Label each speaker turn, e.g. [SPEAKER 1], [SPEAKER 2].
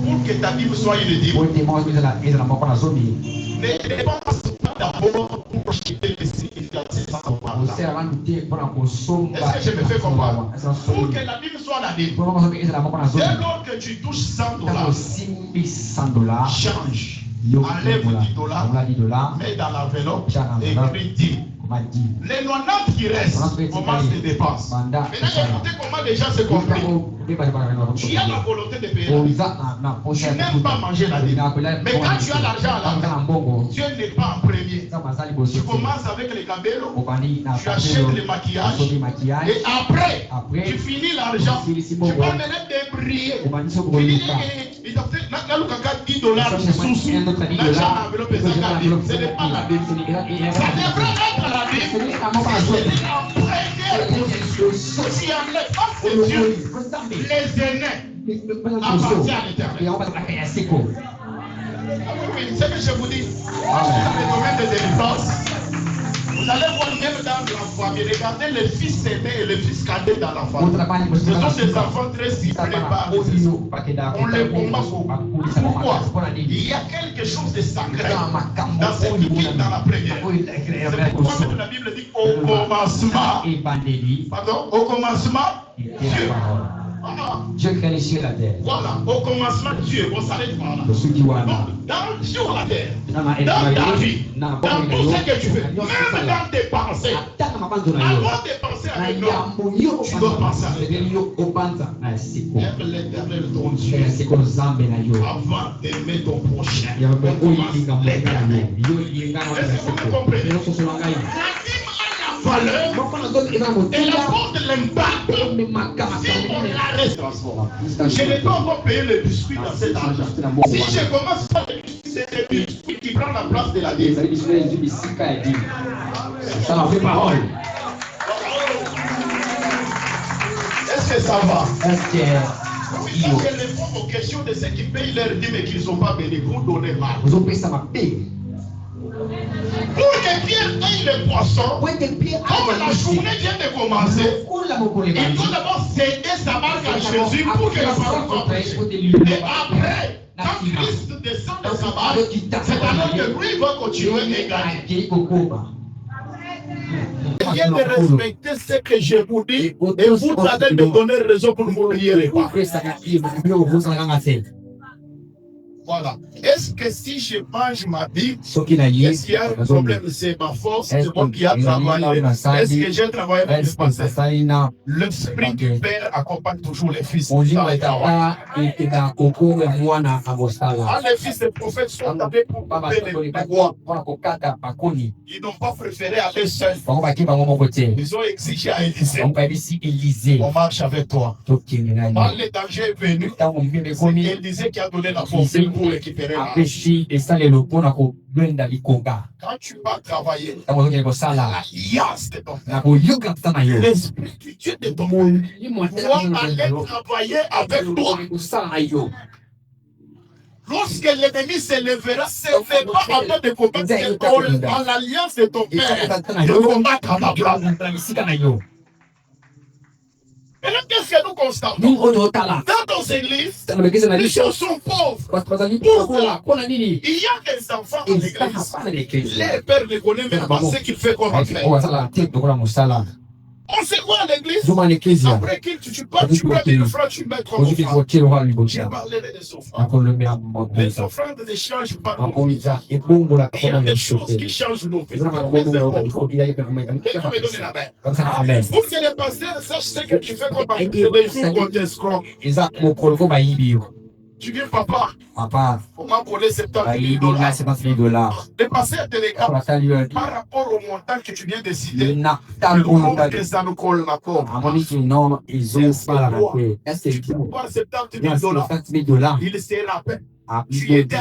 [SPEAKER 1] Pour que ta Bible soit inédite, ne dépense pas d'abord pour acheter les significatifs sans voir là. Est-ce que je me fais comprendre? Pour que la Bible soit la Bible, dès lors que tu touches $100, change. Enlève $10, mets dans l'enveloppe, écris 10. Les 90 qui restent, comment se dépense. Maintenant, écoutez comment les gens se comprennent. Tu as la volonté de payer la dîme. Tu n'aimes pas manger la dîme. Mais quand tu as l'argent à la main, Dieu n'est pas en premier. Tu commences avec les cabellos, tu achètes les maquillages, et après, tu finis l'argent. Tu vas même débriller. Il t'a fait $10 sous l'argent à l'enveloppe et ça n'a dit. Ce n'est pas la dîme. Ça devrait être la dîme. Si on n'est pas ces Dieu, les aînés appartiennent à l'éternel. C'est ce que je vous dis. Dans le domaine de délivrance, vous allez voir même dans la famille, regardez les fils aînés et les fils cadets dans la famille. Ce sont des enfants très ciblés par les esprits. On les combat beaucoup. Pourquoi? Il y a quelque chose de sacré dans cette vie, dans la prière. C'est pourquoi même la Bible dit au commencement. Pardon? Au commencement, Dieu.
[SPEAKER 2] Dieu crée les cieux et la terre.
[SPEAKER 1] Voilà, au commencement, Dieu, on s'arrête par là. Sur la terre, dans ta vie, dans tout ce que tu fais, même dans tes pensées. Avant de penser à l'homme, tu dois penser à l'éternel. Aime l'éternel ton Dieu avant d'aimer ton prochain. On commence l'éternel. Est-ce que vous comprenez? Valeur et la force de l'impact si on la reste transformée. Je n'ai pas encore payé le biscuit dans cet argent. Si je commence par le biscuit, c'est le biscuit qui prend la place de la vie.
[SPEAKER 2] Ça m'a fait parole.
[SPEAKER 1] Est-ce que ça va?
[SPEAKER 2] Est-ce que
[SPEAKER 1] oui, je réponds aux questions de ceux qui payent leur dîme et qui ne sont pas bénis. Vous donnez mal.
[SPEAKER 2] vous avez payé ça m'a payé.
[SPEAKER 1] Pour que Pierre aille le poisson, comme la journée vient de commencer, il faut d'abord céder sa marque à Jésus pour que la parole soit prêchée. Et après, quand Christ descend de sa barque, c'est alors que lui va continuer et gagner. Viens de respecter ce que je vous dis et vous allez me donner raison pour ne m'oublier pas. Voilà. Est-ce que si je mange ma Bible, est-ce qu'il y a un problème? C'est ma force, c'est moi qui a travaillé. Est-ce que j'ai travaillé avec le passé? L'esprit du Père accompagne toujours les fils. Quand les fils des prophètes sont avec pour couper les bois, ils n'ont pas préféré aller seuls. Ils ont exigé à Élisée. On marche avec toi. Quand le danger est venu, c'est Élisée qui a donné la force pour récupérer la vie. Quand tu vas travailler, la liasse de ton père, l'esprit du Dieu de ton père, doit aller travailler avec toi. Lorsque l'ennemi se lèvera, ce n'est pas à toi de combattre, c'est en l'alliance de ton père de combattre à ta place. Maintenant, qu'est-ce que nous constatons? Dans nos églises, les gens sont pauvres. Pourquoi? Il y a des enfants à l'église. Les pères ne connaissent même pas ce qu'il fait comme affaire. On se voit à l'église. Après qu'il tu prends 1000 francs, tu mets comme offrande. J'ai parlé des offrandes. Les offrandes ne changent pas nos vies. Il y a des choses qui changent nos vies. Pour que les pasteurs sachent ce que tu fais comme affaire, il faut qu'on t'escroque. Tu dis, papa, comment coller $70,000? Le pasteur te regarde par rapport au montant que tu viens de citer. Il trouve que ça nous colle la corde. $70,000, il se rappelle. Tu étais